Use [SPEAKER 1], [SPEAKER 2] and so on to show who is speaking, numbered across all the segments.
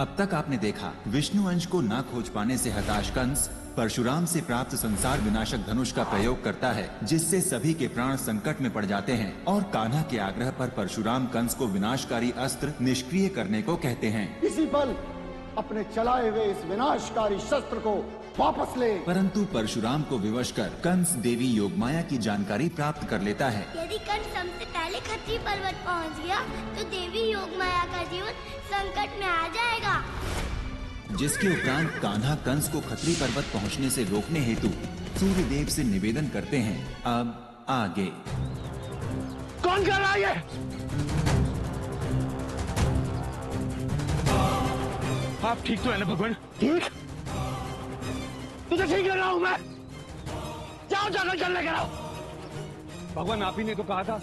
[SPEAKER 1] अब तक आपने देखा, विष्णु अंश को न खोज पाने से हताश कंस परशुराम से प्राप्त संसार विनाशक धनुष का प्रयोग करता है, जिससे सभी के प्राण संकट में पड़ जाते हैं और कान्हा के आग्रह पर परशुराम कंस को विनाशकारी अस्त्र निष्क्रिय करने को कहते हैं।
[SPEAKER 2] इसी पल अपने चलाए हुए इस विनाशकारी शस्त्र को वापस ले।
[SPEAKER 1] परंतु परशुराम को विवश कर कंस देवी योगमाया की जानकारी प्राप्त कर लेता है।
[SPEAKER 3] यदि कंस हमसे पहले खत्री पर्वत पहुंच गया तो देवी योगमाया का जीवन संकट में आ जाएगा।
[SPEAKER 1] जिसके उपरांत कान्हा कंस को खत्री पर्वत पहुंचने से रोकने हेतु सूर्य देव से निवेदन करते हैं। अब आगे
[SPEAKER 2] कौन कर रहा है ये?
[SPEAKER 4] आप ठीक तो है ना भगवान?
[SPEAKER 2] ठीक? तुझे ठीक कर रहा हूं मैं। जाओ जाकर जल लेकर आओ।
[SPEAKER 4] भगवान आप ही ने तो कहा था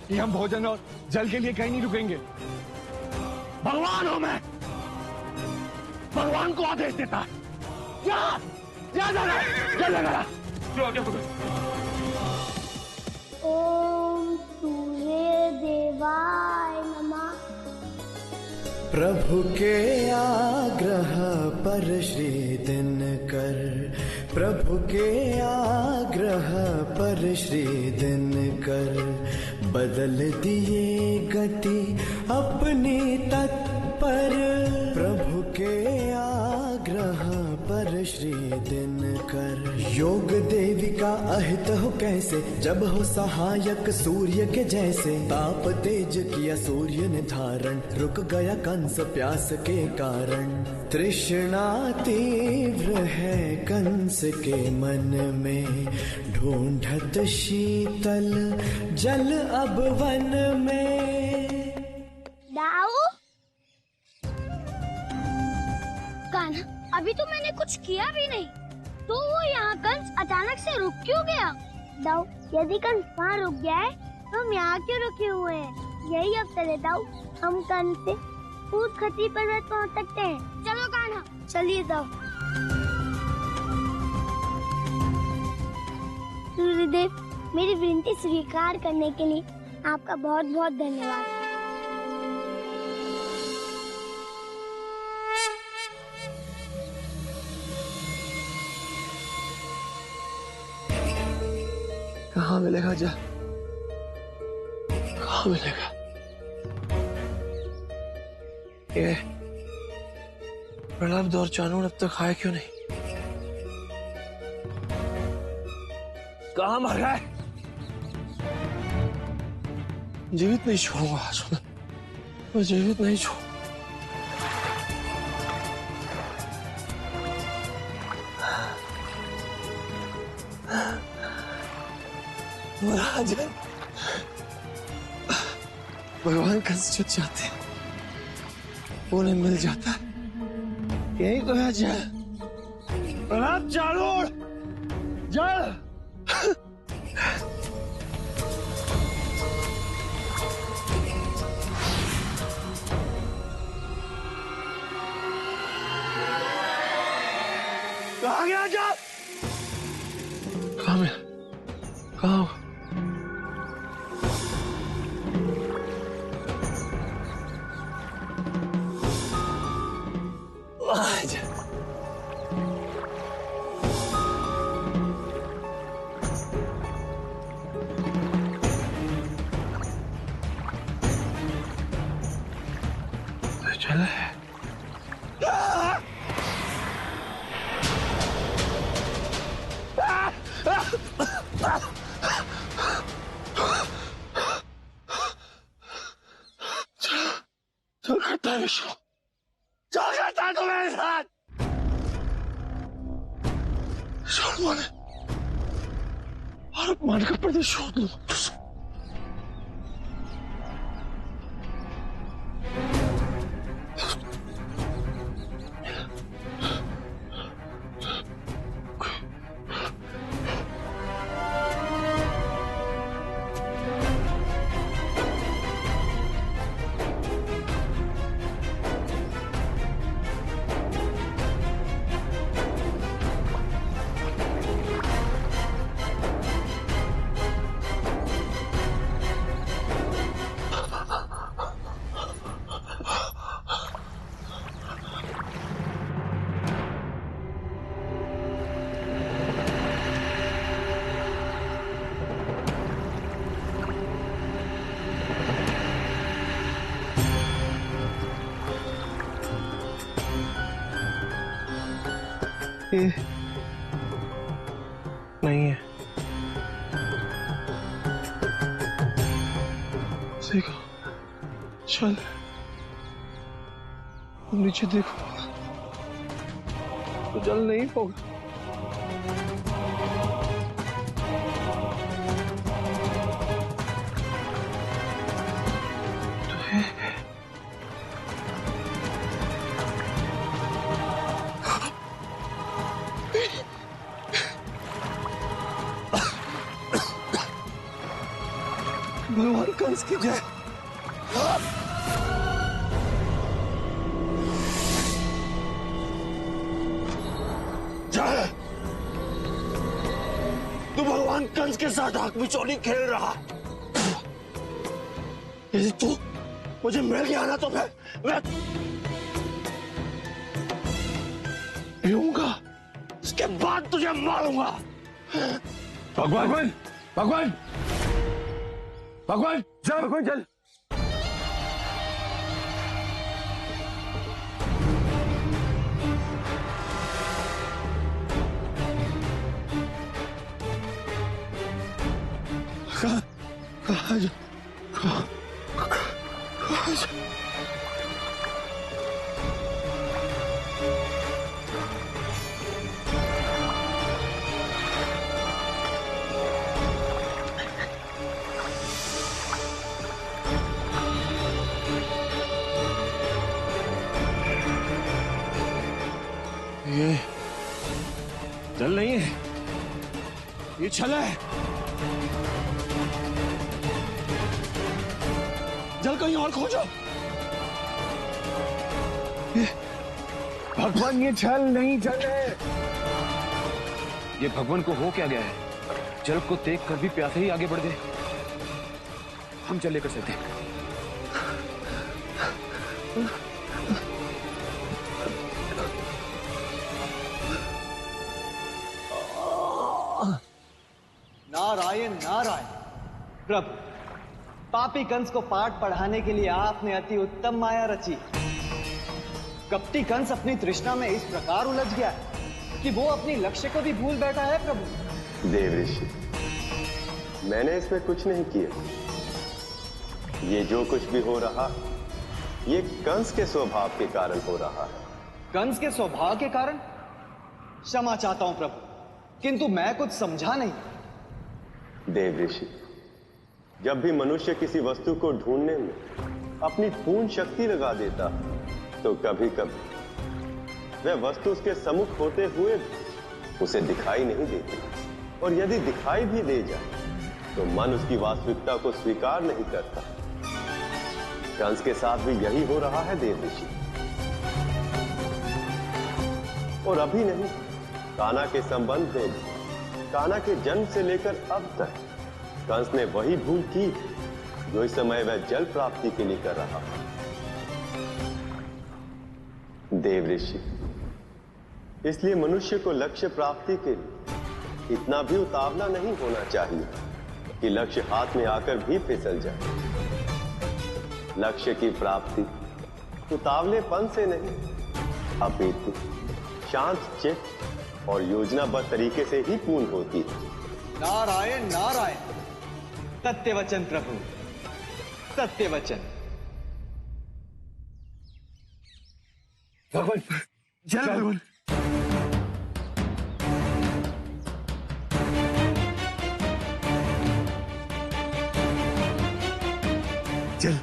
[SPEAKER 4] कि हम भोजन और जल के लिए कहीं नहीं रुकेंगे।
[SPEAKER 2] भगवान हूं मैं, भगवान को आदेश देता है। जा जल लेकर आ।
[SPEAKER 4] जो आ गया भगवान।
[SPEAKER 3] ओम सूर्य देवाय नमः।
[SPEAKER 5] प्रभु के आग्रह पर श्री दिनकर, प्रभु के आग्रह पर श्री दिनकर बदल दिए गति अपनी तत्पर। प्रभु के आग्रह पर श्री दिनकर योग देवी का अहित हो कैसे, जब हो सहायक सूर्य के जैसे। ताप तेज किया सूर्य ने धारण, रुक गया कंस प्यास के कारण। तृष्णा तीव्र है कंस के मन में, ढूंढत शीतल जल अब वन में।
[SPEAKER 3] दाऊ कान्हा, अभी तो मैंने कुछ किया भी नहीं, तो वो यहाँ कंस अचानक से रुक क्यों गया? दाऊ, यदि कंस वहाँ रुक गया है तो हम यहाँ क्यों रुके हुए हैं? यही अवसर है दाऊ, हम कंस से कूद खत्री पर्वत पहुँच सकते हैं। चलो कान्हा, चलिए दाऊ। सूर्यदेव, मेरी विनती स्वीकार करने के लिए आपका बहुत बहुत धन्यवाद।
[SPEAKER 5] कहाँ मिलेगा जा, कहाँ मिलेगा ये प्रलब्ध और चानूर? अब तक आए क्यों नहीं? कहाँ मर गए? जीवित नहीं छोड़ूंगा आज मैं जीवित नहीं छोड़। राजन, भगवान कंस जुट जाते हैं, उन्हें मिल जाता है। यही तो है जल। प्रणाम चाणूर, जल। कहाँ गया जल? कहाँ में? कहाँ? चला है। चल करता है विष्णु, चल करता है तुम्हारे साथ। शोध और अपमान का प्रतिशोध लो। ये नहीं है। देखो, चल नीचे देखो तो जल नहीं होगा। भगवान कंस की जय। जय, तू भगवान कंस के साथ आंख मिचौली खेल रहा। यदि तू मुझे मिल गया ना तो मैं पीऊंगा, उसके बाद तुझे मारूंगा।
[SPEAKER 4] भगवान भगवान भगवान चल, भगवान चल।
[SPEAKER 5] ये जल नहीं है, ये छल है। जल कहीं और खोजो।
[SPEAKER 4] भगवान ये छल नहीं, जल है।
[SPEAKER 6] ये भगवान को हो क्या गया है? जल को देख कर भी प्यासे ही आगे बढ़ गए। हम जल लेकर चलते हैं।
[SPEAKER 7] नारायण नारायण। प्रभु, पापी कंस को पाठ पढ़ाने के लिए आपने अति उत्तम माया रची। कपटी कंस अपनी तृष्णा में इस प्रकार उलझ गया कि वो अपनी लक्ष्य को भी भूल बैठा है। प्रभु
[SPEAKER 8] देव ऋषि, मैंने इसमें कुछ नहीं किया। ये जो कुछ भी हो रहा, ये कंस के स्वभाव के कारण हो रहा है।
[SPEAKER 7] कंस के स्वभाव के कारण? क्षमा चाहता हूं प्रभु, किंतु मैं कुछ समझा नहीं।
[SPEAKER 8] देव ऋषि, जब भी मनुष्य किसी वस्तु को ढूंढने में अपनी पूर्ण शक्ति लगा देता तो कभी कभी वह वस्तु उसके सम्मुख होते हुए उसे दिखाई नहीं देती, और यदि दिखाई भी दे जाए तो मन उसकी वास्तविकता को स्वीकार नहीं करता। कंस के साथ भी यही हो रहा है देव ऋषि। और अभी नहीं, कान्हा के संबंध में, कान्हा के जन्म से लेकर अब तक कंस ने वही भूल की जो इस समय वह जल प्राप्ति के लिए कर रहा है। देव ऋषि, इसलिए मनुष्य को लक्ष्य प्राप्ति के लिए इतना भी उतावला नहीं होना चाहिए कि लक्ष्य हाथ में आकर भी फिसल जाए। लक्ष्य की प्राप्ति उतावलेपन से नहीं, अपितु शांत चित्त और योजनाबद्ध तरीके से ही पूर्ण होती है।
[SPEAKER 7] नारायण नारायण। सत्य वचन प्रभु, सत्य वचन।
[SPEAKER 4] भगवान जल, भगवान चल।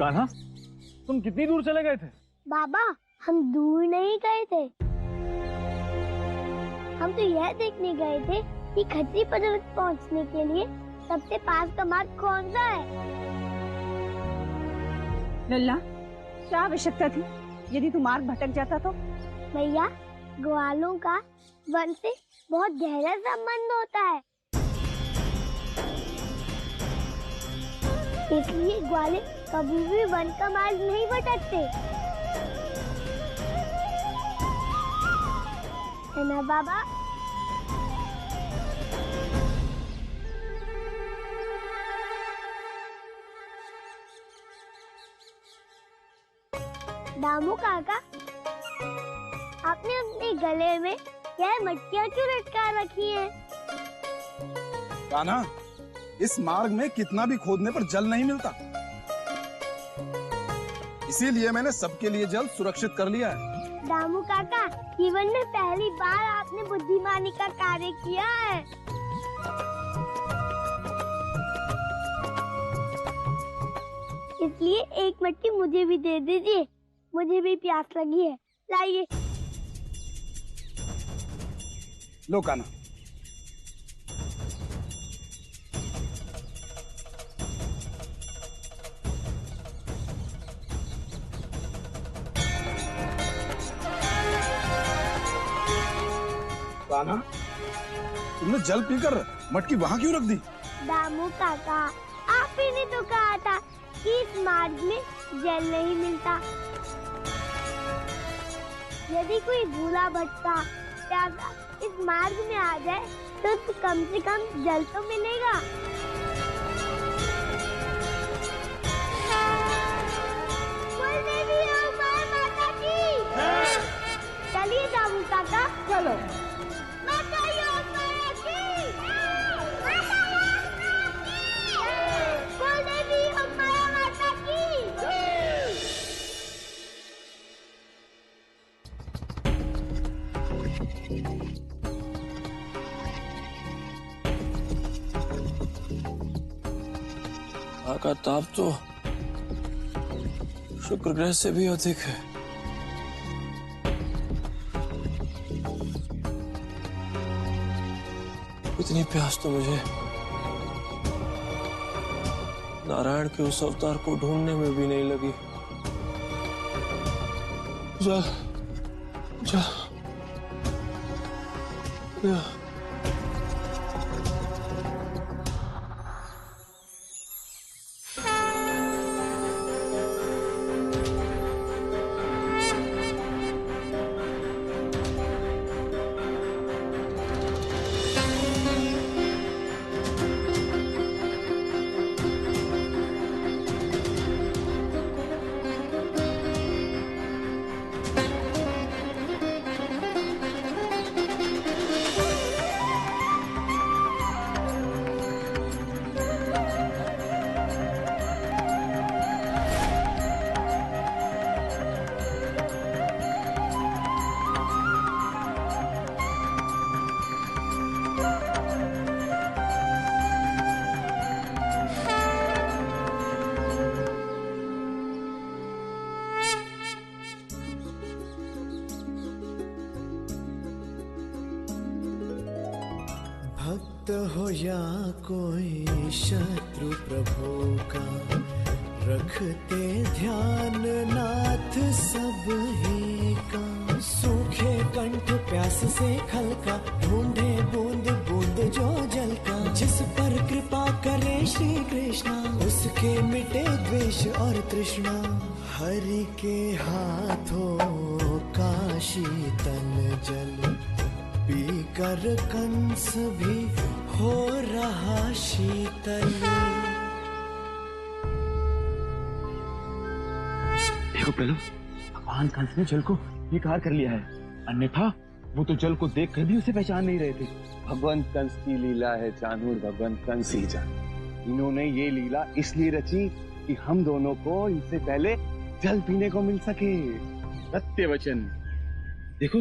[SPEAKER 4] कान्हा, तुम कितनी दूर चले गए थे?
[SPEAKER 3] बाबा, हम दूर नहीं गए थे। हम तो यह देखने गए थे कि खत्री पर्वत पहुंचने के लिए सबसे पास का मार्ग कौन सा है।
[SPEAKER 9] लल्ला, क्या आवश्यकता थी? यदि तू मार्ग भटक जाता तो?
[SPEAKER 3] भैया, ग्वालों का वन से बहुत गहरा संबंध होता है, इसलिए ग्वाले कभी भी वन का मार्ग नहीं भटकते, है ना बाबा? दामू काका, आपने अपने गले में यह मटकियाँ क्यों लटका रखी हैं?
[SPEAKER 5] कान्हा, इस मार्ग में कितना भी खोदने पर जल नहीं मिलता, इसीलिए मैंने सबके लिए जल सुरक्षित कर लिया है।
[SPEAKER 3] दामू काका, जीवन में पहली बार आपने बुद्धिमानी का कार्य किया है। इसलिए एक मटकी मुझे भी दे दीजिए, मुझे भी प्यास लगी है। लाइए।
[SPEAKER 5] लो कान्हा। कान्हा, तुमने जल पीकर मटकी वहाँ क्यों रख दी?
[SPEAKER 3] दामू काका, आप ही ने तो कहा था कि इस मार्ग में जल नहीं मिलता। यदि कोई भूला भटका प्यासा इस मार्ग में आ जाए तो कम से कम जल तो मिलेगा। चलिए दामू काका,
[SPEAKER 9] चलो।
[SPEAKER 10] का ताप तो शुक्र ग्रह से भी अधिक है। इतनी प्यास तो मुझे नारायण के उस अवतार को ढूंढने में भी नहीं लगी। जा, जा, जा।
[SPEAKER 11] भक्त हो या कोई शत्रु प्रभु का, रखते ध्यान नाथ सब ही का। सूखे कंठ प्यास से खलका, ढूंढे बूंद बूंद जो जल का। जिस पर कृपा करे श्री कृष्णा, उसके मिटे द्वेष और तृष्णा। हरि के हाथों का शीतल जल, पीकर कंस भी हो रहा शीतल।
[SPEAKER 6] देखो प्रभु, भगवान कंस ने जल को स्वीकार कर लिया है, अन्यथा वो तो जल को देखकर भी उसे पहचान नहीं रहे थे।
[SPEAKER 12] भगवान कंस की लीला है जानूर, भगवान कंस ही जान। इन्होंने ये लीला इसलिए रची कि हम दोनों को इनसे पहले जल पीने को मिल सके।
[SPEAKER 6] सत्य वचन। देखो,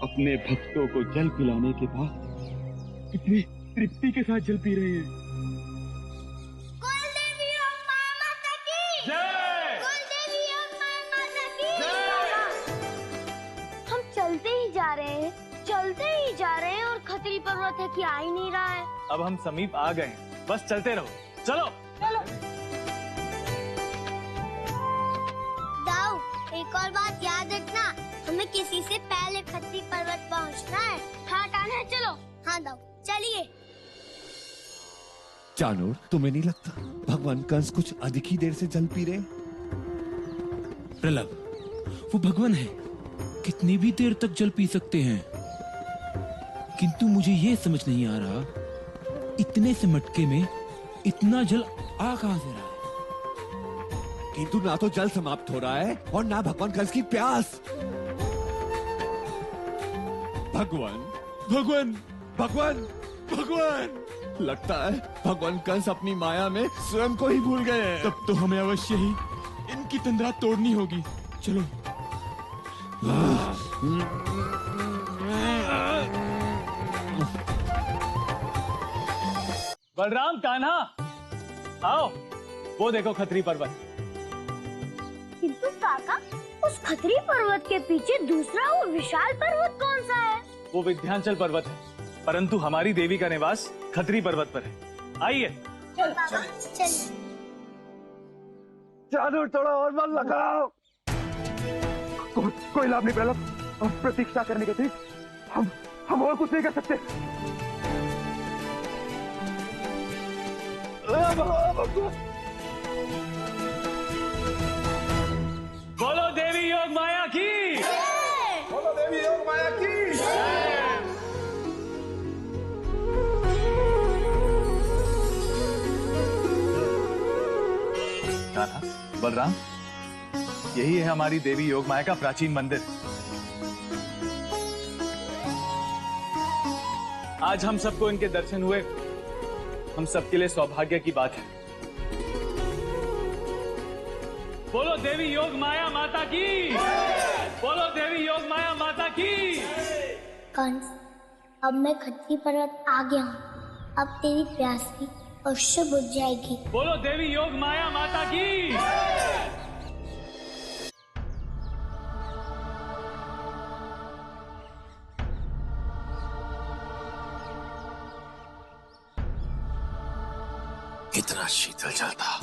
[SPEAKER 6] अपने भक्तों को जल पिलाने के बाद कितनी तृप्ति के साथ जल पी रहे हैं।
[SPEAKER 3] कुलदेवी और मां माता की जय। बात है कि आ ही नहीं रहा है।
[SPEAKER 13] अब हम समीप आ गए हैं, बस चलते रहो। चलो
[SPEAKER 3] चलो। दाऊ, एक और बात याद रखना, हमें किसी से पहले खत्री पर्वत पहुंचना है। हाँ कान्हा चलो। हाँ दाऊ चलिए।
[SPEAKER 5] चानूर, तुम्हें नहीं लगता भगवान कंस कुछ अधिक ही देर से जल पी रहे?
[SPEAKER 6] प्रलभ, वो भगवान है, कितनी भी देर तक जल पी सकते हैं। किंतु मुझे ये समझ नहीं आ रहा, इतने से मटके में इतना जल आ कहां से रहा है?
[SPEAKER 5] किंतु ना तो जल समाप्त हो रहा है और ना भगवान कंस की प्यास। भगवान भगवान भगवान भगवान, लगता है भगवान कंस अपनी माया में स्वयं को ही भूल गए हैं।
[SPEAKER 6] तब तो हमें अवश्य ही इनकी तंद्रा तोड़नी होगी। चलो।
[SPEAKER 13] बलराम, कान्हा, आओ, वो देखो खत्री पर्वत।
[SPEAKER 3] किंतु काका, उस खत्री पर्वत के पीछे दूसरा वो विशाल पर्वत कौन सा है?
[SPEAKER 13] वो विंध्याचल पर्वत है, परंतु हमारी देवी का निवास खत्री पर्वत पर है। आइए।
[SPEAKER 3] चलिए।
[SPEAKER 12] चानूर, थोड़ा और मन लगाओ। कोई लाभ नहीं प्रलभ, हम प्रतीक्षा करने के थे, हम और कुछ नहीं कर सकते।
[SPEAKER 13] बोलो देवी योग माया की।
[SPEAKER 12] बोलो देवी योग माया की।
[SPEAKER 13] कान्हा, बलराम, यही है हमारी देवी योग माया का प्राचीन मंदिर। आज हम सबको इनके दर्शन हुए, हम सबके लिए सौभाग्य की बात है। बोलो देवी योग माया माता की। बोलो देवी योग माया माता की।
[SPEAKER 3] कंस, अब मैं खत्री पर्वत आ गया हूँ, अब तेरी प्यास भी अवश्य बुझ जाएगी।
[SPEAKER 13] बोलो देवी योग माया माता की।
[SPEAKER 10] कितना शीतल जल था।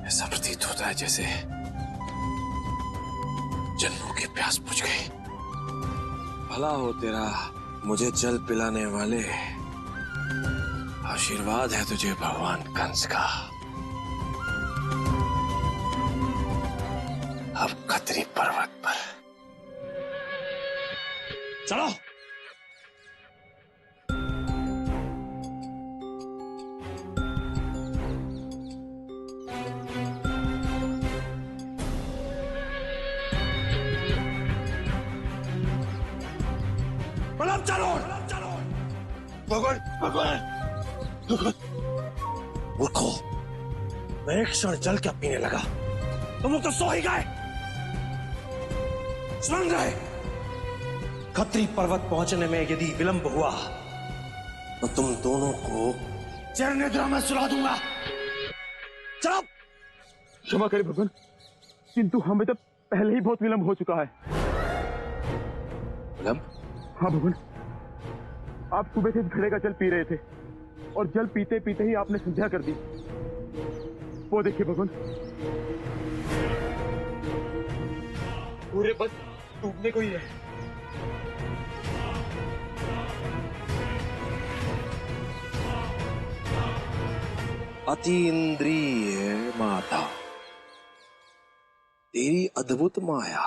[SPEAKER 10] ऐसा प्रतीत होता है जैसे जन्मों की प्यास बुझ गई। भला हो तेरा मुझे जल पिलाने वाले। आशीर्वाद है तुझे भगवान कंस का। अब खत्री पर्वत पर चलो।
[SPEAKER 5] भगवान भगवान भगवान,
[SPEAKER 10] मूर्खो, मैं एक क्षण जल क्या पीने लगा, तुम लोग तो सो ही गए। सुन रहे, खत्री पर्वत पहुंचने में यदि विलंब हुआ तो तुम दोनों को चिर निद्रा में सुला दूंगा। चलो।
[SPEAKER 12] क्षमा करें भगवान, किंतु हमें तो पहले ही बहुत विलंब हो चुका है।
[SPEAKER 10] विलंब?
[SPEAKER 12] हाँ भगवान, आप सुबह से इस घड़े का जल पी रहे थे और जल पीते पीते ही आपने संध्या कर दी। वो देखिए भगवान, पूरे बस डूबने को ही है।
[SPEAKER 10] अतीन्द्रिय माता, तेरी अद्भुत माया।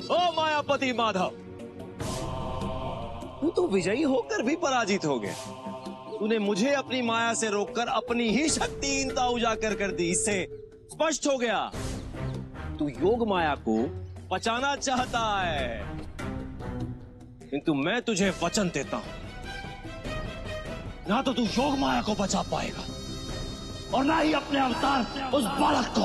[SPEAKER 10] ओ मायापति माधव, तू तो विजयी होकर भी पराजित हो गया। तूने मुझे अपनी माया से रोककर अपनी ही शक्तिहीनता उजागर कर दी। इससे स्पष्ट हो गया तू योग माया को बचाना चाहता है, किंतु मैं तुझे वचन देता हूं, ना तो तू योग माया को बचा पाएगा और ना ही अपने अवतार उस बालक को